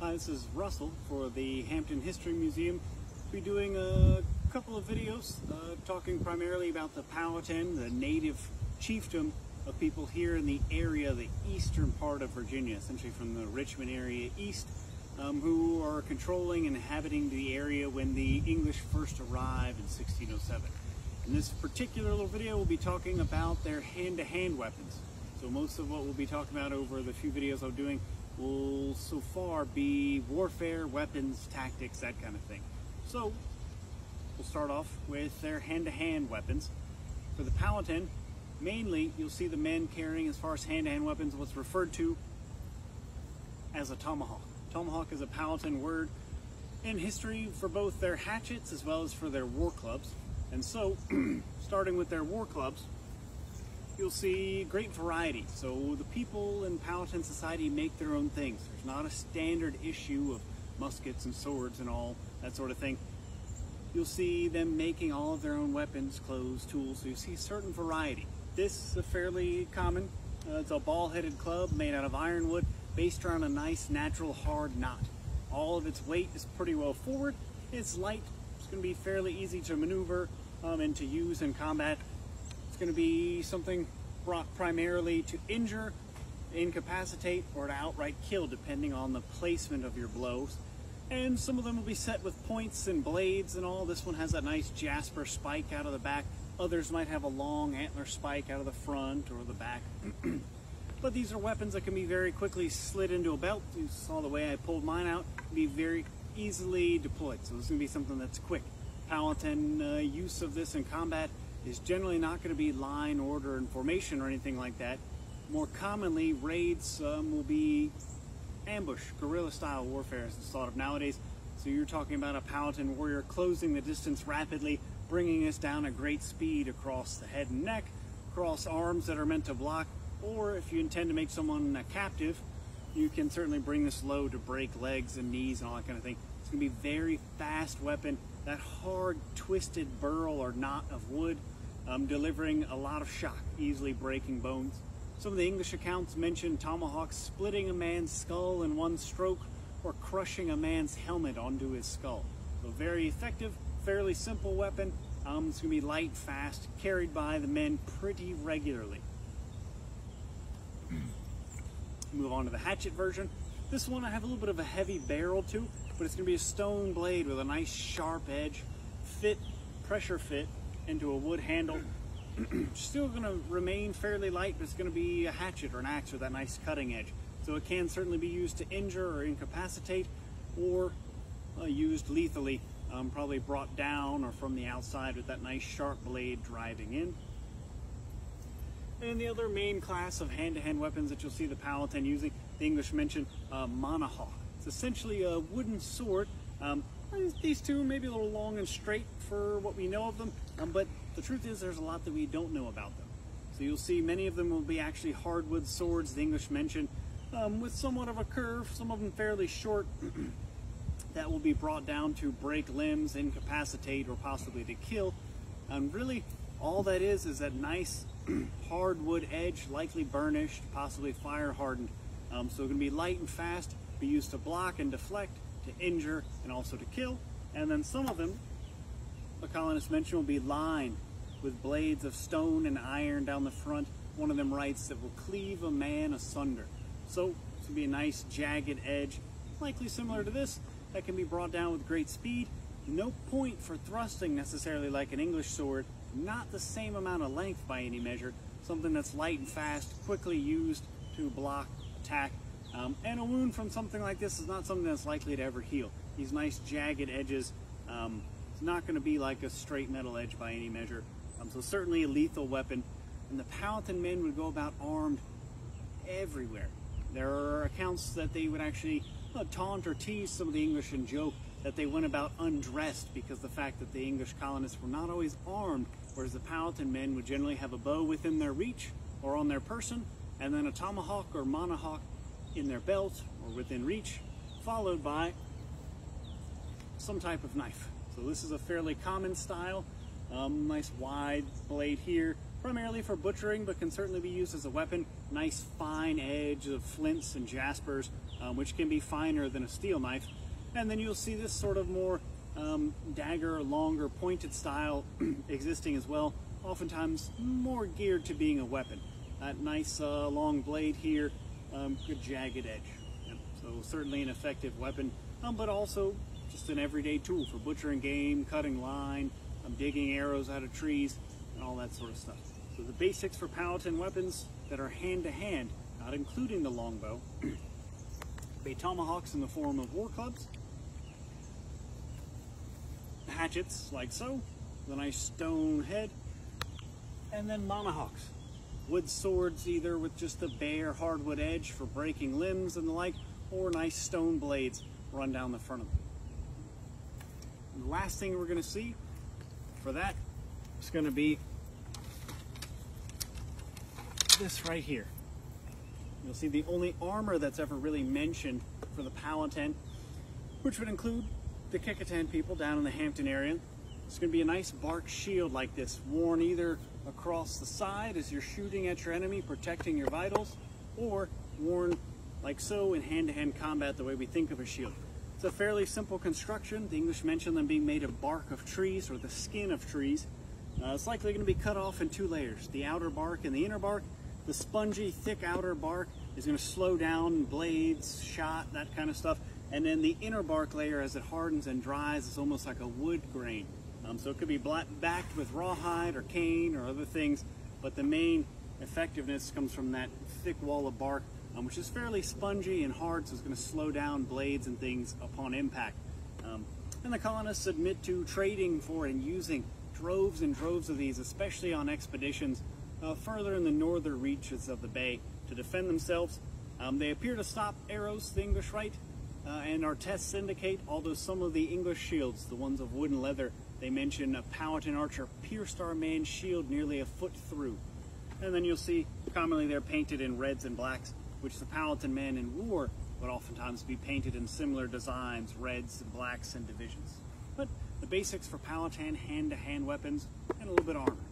Hi, this is Russell for the Hampton History Museum. I'll be doing a couple of videos talking primarily about the Powhatan, the native chiefdom of people here in the area, the eastern part of Virginia, essentially from the Richmond area east, who are controlling and inhabiting the area when the English first arrived in 1607. In this particular little video, we'll be talking about their hand-to-hand weapons. So most of what we'll be talking about over the few videos I'm doing will so far be warfare, weapons, tactics, that kind of thing. So we'll start off with their hand-to-hand weapons. For the Powhatan, mainly you'll see the men carrying, as far as hand-to-hand weapons, what's referred to as a tomahawk. Tomahawk is a Powhatan word in history for both their hatchets as well as for their war clubs. And so, starting with their war clubs, you'll see great variety. So the people in Powhatan society make their own things. There's not a standard issue of muskets and swords and all that sort of thing. You'll see them making all of their own weapons, clothes, tools, so you see certain variety. This is fairly common. It's a ball-headed club made out of ironwood based around a nice natural hard knot. All of its weight is pretty well forward. It's light. It's going to be fairly easy to maneuver and to use in combat. It's going to be something brought primarily to injure, incapacitate, or to outright kill, depending on the placement of your blows. And some of them will be set with points and blades and all. This one has that nice jasper spike out of the back. Others might have a long antler spike out of the front or the back. But these are weapons that can be very quickly slid into a belt. You saw the way I pulled mine out. Be very easily deployed. So this is going to be something that's quick. Powhatan use of this in combat is generally not going to be line, order, and formation or anything like that. More commonly, raids will be ambush, guerrilla-style warfare as it's thought of nowadays. So you're talking about a Powhatan warrior closing the distance rapidly, bringing us down at great speed across the head and neck, across arms that are meant to block, or if you intend to make someone a captive, you can certainly bring this low to break legs and knees and all that kind of thing. It's going to be a very fast weapon, that hard, twisted burl or knot of wood, delivering a lot of shock, easily breaking bones. Some of the English accounts mention tomahawks splitting a man's skull in one stroke or crushing a man's helmet onto his skull. So very effective, fairly simple weapon. It's going to be light, fast, carried by the men pretty regularly. Move on to the hatchet version. This one I have a little bit of a heavy barrel to, but it's going to be a stone blade with a nice sharp edge, pressure fit into a wood handle. Still going to remain fairly light, but it's going to be a hatchet or an axe with that nice cutting edge. So it can certainly be used to injure or incapacitate, or used lethally, probably brought down or from the outside with that nice sharp blade driving in. And the other main class of hand-to-hand weapons that you'll see the Powhatan using, the English mention Monohawk. It's essentially a wooden sword. These two may be a little long and straight for what we know of them, but the truth is there's a lot that we don't know about them. So you'll see many of them will be actually hardwood swords, the English mention, with somewhat of a curve, some of them fairly short, that will be brought down to break limbs, incapacitate, or possibly to kill. And really, all that is that nice hardwood edge, likely burnished, possibly fire hardened. So it's going to be light and fast, be used to block and deflect, to injure, and also to kill. And then some of them, the colonists mentioned, will be lined with blades of stone and iron down the front. One of them writes that will cleave a man asunder. So it's going to be a nice jagged edge, likely similar to this, that can be brought down with great speed. No point for thrusting necessarily like an English sword, not the same amount of length by any measure, something that's light and fast, quickly used to block, attack, and a wound from something like this is not something that's likely to ever heal. These nice jagged edges, it's not going to be like a straight metal edge by any measure, so certainly a lethal weapon. And the Powhatan men would go about armed everywhere. There are accounts that they would actually taunt or tease some of the English and joke that they went about undressed because the fact that the English colonists were not always armed, whereas the Powhatan men would generally have a bow within their reach or on their person, and then a tomahawk or monohawk in their belt or within reach, followed by some type of knife. So this is a fairly common style, nice wide blade here, primarily for butchering, but can certainly be used as a weapon. Nice fine edge of flints and jaspers which can be finer than a steel knife. And then you'll see this sort of more dagger, longer, pointed style existing as well, oftentimes more geared to being a weapon. That nice long blade here, good jagged edge. Yep. So certainly an effective weapon, but also just an everyday tool for butchering game, cutting line, digging arrows out of trees, and all that sort of stuff. So the basics for Powhatan weapons that are hand-to-hand, not including the longbow, be tomahawks in the form of war clubs, hatchets like so, with a nice stone head, and then monohawks, wood swords either with just a bare hardwood edge for breaking limbs and the like, or nice stone blades run down the front of them. And the last thing we're going to see for that is going to be this right here. You'll see the only armor that's ever really mentioned for the Powhatan, which would include the Kecoughtan people down in the Hampton area. It's going to be a nice bark shield like this, worn either across the side as you're shooting at your enemy, protecting your vitals, or worn like so in hand-to-hand combat the way we think of a shield. It's a fairly simple construction. The English mention them being made of bark of trees or the skin of trees. It's likely going to be cut off in two layers, the outer bark and the inner bark. The spongy, thick outer bark is going to slow down blades, shot, that kind of stuff. And then the inner bark layer, as it hardens and dries, is almost like a wood grain. So it could be backed with rawhide or cane or other things, but the main effectiveness comes from that thick wall of bark, which is fairly spongy and hard, so it's going to slow down blades and things upon impact. And the colonists admit to trading for and using droves and droves of these, especially on expeditions further in the northern reaches of the bay to defend themselves. They appear to stop arrows, the English write, and our tests indicate, although some of the English shields, the ones of wood and leather, they mention a Powhatan archer pierced our man's shield nearly a foot through. And then you'll see commonly they're painted in reds and blacks, which the Powhatan man in war would oftentimes be painted in similar designs, reds and blacks and divisions. But the basics for Powhatan hand-to-hand weapons and a little bit of armor.